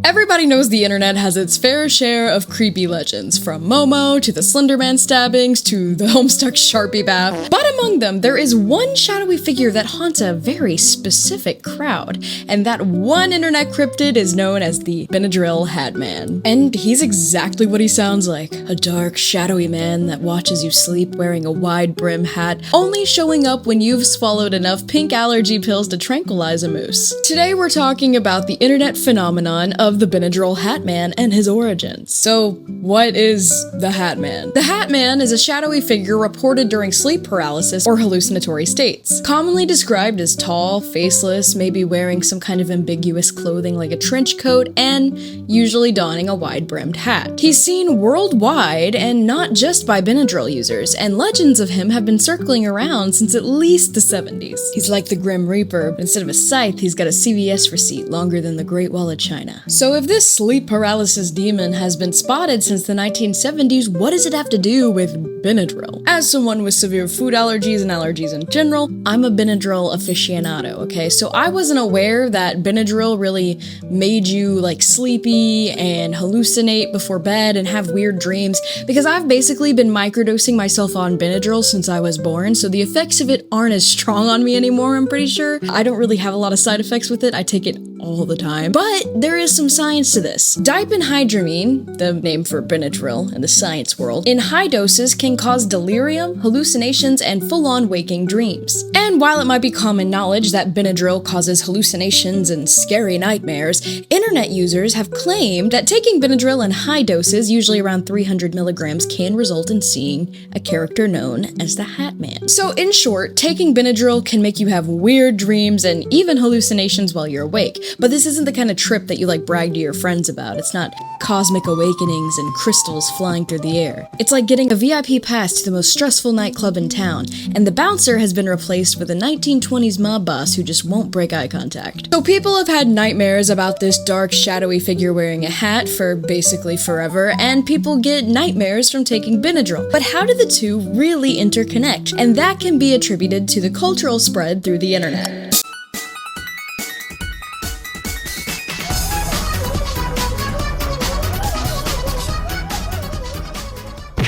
Everybody knows the internet has its fair share of creepy legends, from Momo to the Slenderman stabbings to the Homestuck Sharpie bath. But among them, there is one shadowy figure that haunts a very specific crowd, and that one internet cryptid is known as the Benadryl Hat Man. And he's exactly what he sounds like, a dark, shadowy man that watches you sleep wearing a wide-brim hat, only showing up when you've swallowed enough pink allergy pills to tranquilize a moose. Today we're talking about the internet phenomenon of the Benadryl Hat Man and his origins. So, what is the Hat Man? The Hat Man is a shadowy figure reported during sleep paralysis or hallucinatory states. Commonly described as tall, faceless, maybe wearing some kind of ambiguous clothing like a trench coat, and usually donning a wide-brimmed hat. He's seen worldwide, and not just by Benadryl users, and legends of him have been circling around since at least the 70s. He's like the Grim Reaper, but instead of a scythe, he's got a CVS receipt longer than the Great Wall of China. So if this sleep paralysis demon has been spotted since the 1970s, what does it have to do with Benadryl? As someone with severe food allergies and allergies in general, I'm a Benadryl aficionado, okay? So I wasn't aware that Benadryl really made you like sleepy and hallucinate before bed and have weird dreams, because I've basically been microdosing myself on Benadryl since I was born, so the effects of it aren't as strong on me anymore, I'm pretty sure. I don't really have a lot of side effects with it. I take it all the time. But there is some science to this. Diphenhydramine, the name for Benadryl in the science world, in high doses can cause delirium, hallucinations, and full-on waking dreams. And while it might be common knowledge that Benadryl causes hallucinations and scary nightmares, internet users have claimed that taking Benadryl in high doses, usually around 300 milligrams, can result in seeing a character known as the Hat Man. So in short, taking Benadryl can make you have weird dreams and even hallucinations while you're awake. But this isn't the kind of trip that you like brag to your friends about. It's not cosmic awakenings and crystals flying through the air. It's like getting a VIP pass to the most stressful nightclub in town, and the bouncer has been replaced with a 1920s mob boss who just won't break eye contact. So people have had nightmares about this dark, shadowy figure wearing a hat for basically forever, and people get nightmares from taking Benadryl. But how do the two really interconnect? And that can be attributed to the cultural spread through the internet.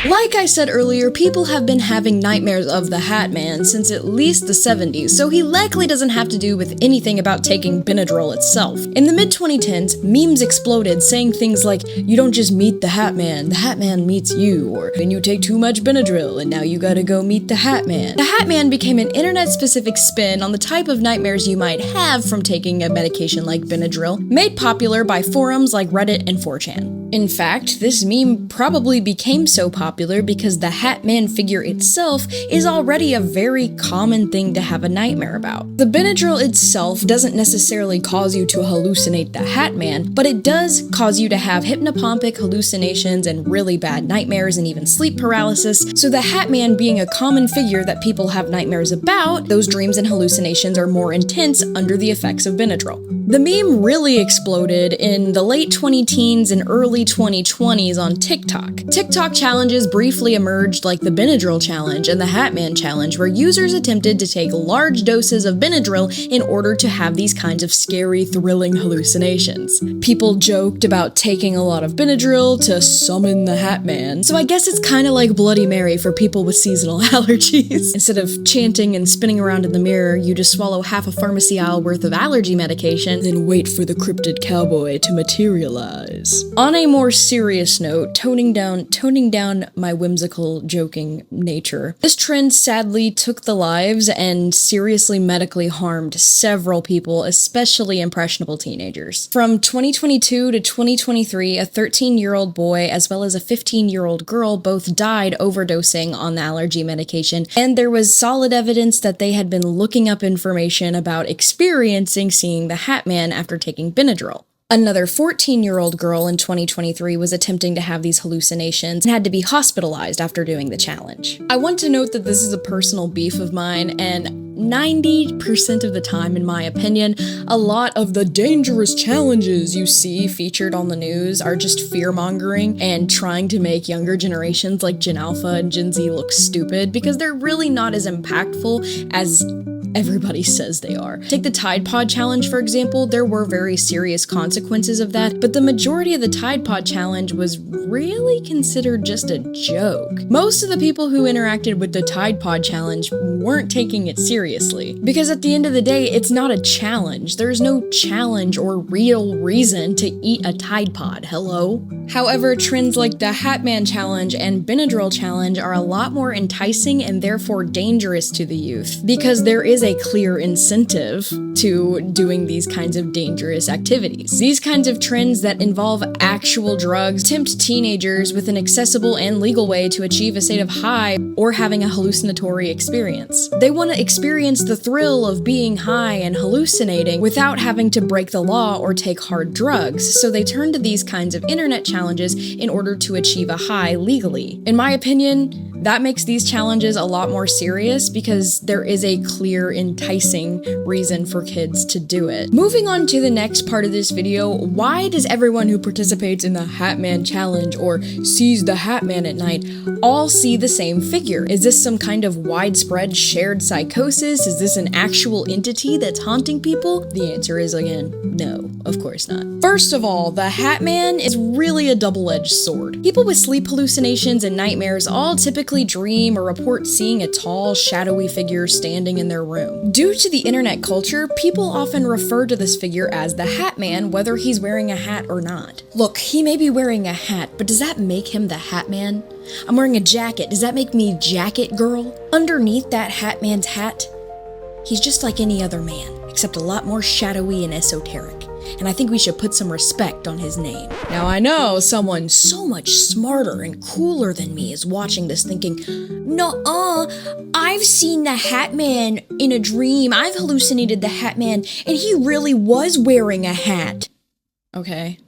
Like I said earlier, people have been having nightmares of the Hat Man since at least the 70s, so he likely doesn't have to do with anything about taking Benadryl itself. In the mid-2010s, memes exploded saying things like, "You don't just meet the Hat Man meets you," or "When you take too much Benadryl and now you gotta go meet the Hat Man." The Hat Man became an internet-specific spin on the type of nightmares you might have from taking a medication like Benadryl, made popular by forums like Reddit and 4chan. In fact, this meme probably became so popular because the Hat Man figure itself is already a very common thing to have a nightmare about. The Benadryl itself doesn't necessarily cause you to hallucinate the Hat Man, but it does cause you to have hypnopompic hallucinations and really bad nightmares and even sleep paralysis. So the Hat Man being a common figure that people have nightmares about, those dreams and hallucinations are more intense under the effects of Benadryl. The meme really exploded in the late 2010s and early 2020s on TikTok. TikTok challenges briefly emerged like the Benadryl challenge and the Hat Man challenge, where users attempted to take large doses of Benadryl in order to have these kinds of scary, thrilling hallucinations. People joked about taking a lot of Benadryl to summon the Hat Man, so I guess it's kind of like Bloody Mary for people with seasonal allergies. Instead of chanting and spinning around in the mirror, you just swallow half a pharmacy aisle worth of allergy medication, then wait for the cryptid cowboy to materialize. On a more serious note, toning down my whimsical, joking nature, this trend sadly took the lives and seriously medically harmed several people, especially impressionable teenagers. From 2022 to 2023, a 13-year-old boy as well as a 15-year-old girl both died overdosing on the allergy medication, and there was solid evidence that they had been looking up information about experiencing seeing the Hat Man after taking Benadryl. Another 14-year-old girl in 2023 was attempting to have these hallucinations and had to be hospitalized after doing the challenge. I want to note that this is a personal beef of mine, and 90% of the time, in my opinion, a lot of the dangerous challenges you see featured on the news are just fear-mongering and trying to make younger generations like Gen Alpha and Gen Z look stupid because they're really not as impactful as everybody says they are. Take the Tide Pod Challenge, for example. There were very serious consequences of that, but the majority of the Tide Pod Challenge was really considered just a joke. Most of the people who interacted with the Tide Pod Challenge weren't taking it seriously, because at the end of the day, it's not a challenge. There's no challenge or real reason to eat a Tide Pod, hello? However, trends like the Hat Man Challenge and Benadryl Challenge are a lot more enticing and therefore dangerous to the youth, because there is a clear incentive to doing these kinds of dangerous activities. These kinds of trends that involve actual drugs tempt teenagers with an accessible and legal way to achieve a state of high or having a hallucinatory experience. They want to experience the thrill of being high and hallucinating without having to break the law or take hard drugs, so they turn to these kinds of internet challenges in order to achieve a high legally. In my opinion, that makes these challenges a lot more serious because there is a clear, enticing reason for kids to do it. Moving on to the next part of this video, why does everyone who participates in the Hat Man Challenge or sees the Hat Man at night all see the same figure? Is this some kind of widespread shared psychosis? Is this an actual entity that's haunting people? The answer is, again, no, of course not. First of all, the Hat Man is really a double-edged sword. People with sleep hallucinations and nightmares all typically dream or report seeing a tall, shadowy figure standing in their room. Due to the internet culture, people often refer to this figure as the Hat Man, whether he's wearing a hat or not. Look, he may be wearing a hat, but does that make him the Hat Man? I'm wearing a jacket, does that make me Jacket Girl? Underneath that Hat Man's hat, he's just like any other man, except a lot more shadowy and esoteric. And I think we should put some respect on his name. Now I know someone so much smarter and cooler than me is watching this thinking, I've seen the Hat Man in a dream. I've hallucinated the Hat Man, and he really was wearing a hat. Okay.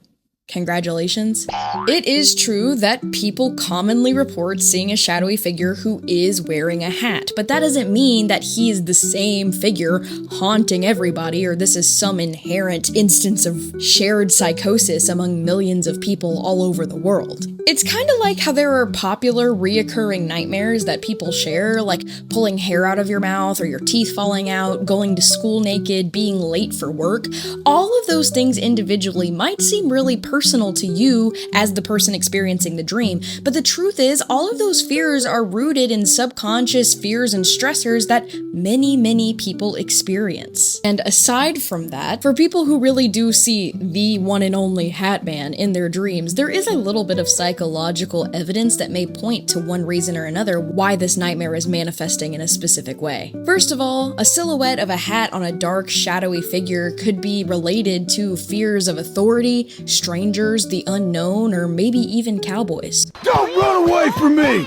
Congratulations. It is true that people commonly report seeing a shadowy figure who is wearing a hat, but that doesn't mean that he is the same figure haunting everybody, or this is some inherent instance of shared psychosis among millions of people all over the world. It's kind of like how there are popular reoccurring nightmares that people share, like pulling hair out of your mouth or your teeth falling out, going to school naked, being late for work. All of those things individually might seem really personal to you as the person experiencing the dream, but the truth is all of those fears are rooted in subconscious fears and stressors that many people experience. And aside from that, for people who really do see the one and only Hat Man in their dreams, there is a little bit of psychological evidence that may point to one reason or another why this nightmare is manifesting in a specific way. First of all, a silhouette of a hat on a dark, shadowy figure could be related to fears of authority, strangers, the unknown, or maybe even cowboys. Don't run away from me!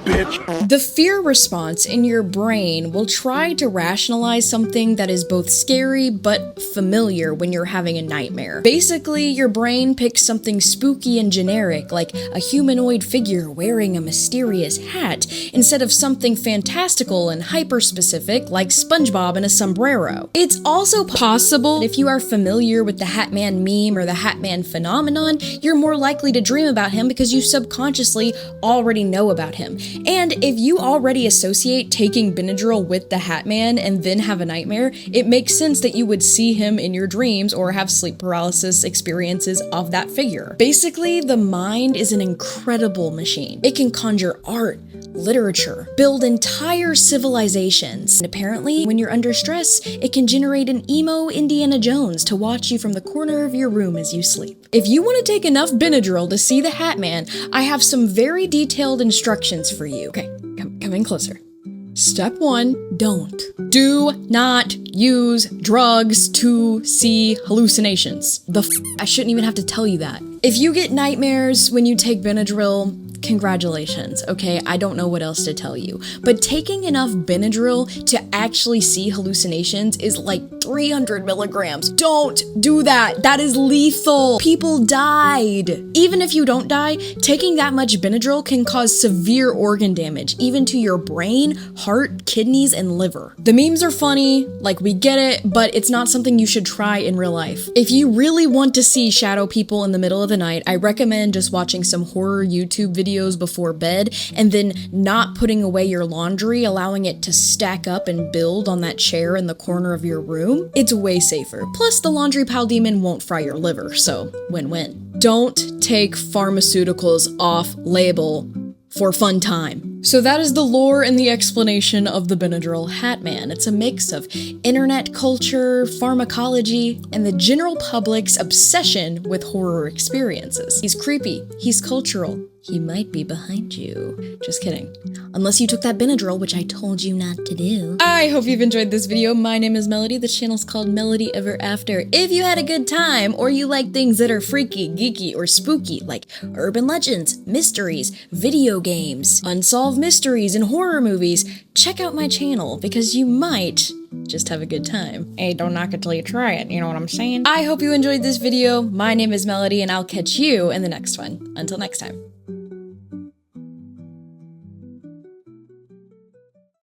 Bitch. The fear response in your brain will try to rationalize something that is both scary but familiar when you're having a nightmare. Basically, your brain picks something spooky and generic, like a humanoid figure wearing a mysterious hat, instead of something fantastical and hyper-specific, like SpongeBob in a sombrero. It's also possible, if you are familiar with the Hat Man meme or the Hat Man phenomenon, you're more likely to dream about him because you subconsciously already know about him. And if you already associate taking Benadryl with the Hat Man and then have a nightmare, it makes sense that you would see him in your dreams or have sleep paralysis experiences of that figure. Basically, the mind is an incredible machine. It can conjure art, literature, build entire civilizations. And apparently, when you're under stress, it can generate an emo Indiana Jones to watch you from the corner of your room as you sleep. If you want to take enough Benadryl to see the Hat Man, I have some very detailed instructions for you. Okay, come in closer. Step 1, don't. Do not use drugs to see hallucinations. I shouldn't even have to tell you that. If you get nightmares when you take Benadryl, congratulations, okay? I don't know what else to tell you. But taking enough Benadryl to actually see hallucinations is like 300 milligrams. Don't do that. That is lethal. People died. Even if you don't die, taking that much Benadryl can cause severe organ damage, even to your brain, heart, kidneys, and liver. The memes are funny, like we get it, but it's not something you should try in real life. If you really want to see shadow people in the middle of the night, I recommend just watching some horror YouTube videos before bed and then not putting away your laundry, allowing it to stack up and build on that chair in the corner of your room. It's way safer. Plus, the laundry pile demon won't fry your liver, so win-win. Don't take pharmaceuticals off label for fun time. So that is the lore and the explanation of the Benadryl Hat Man. It's a mix of internet culture, pharmacology, and the general public's obsession with horror experiences. He's creepy, he's cultural, he might be behind you. Just kidding. Unless you took that Benadryl, which I told you not to do. I hope you've enjoyed this video. My name is Melody. The channel's called Melody Ever After. If you had a good time, or you like things that are freaky, geeky, or spooky, like urban legends, mysteries, video games, unsolved mysteries, and horror movies, check out my channel, because you might just have a good time. Hey, don't knock it till you try it, you know what I'm saying? I hope you enjoyed this video. My name is Melody, and I'll catch you in the next one. Until next time.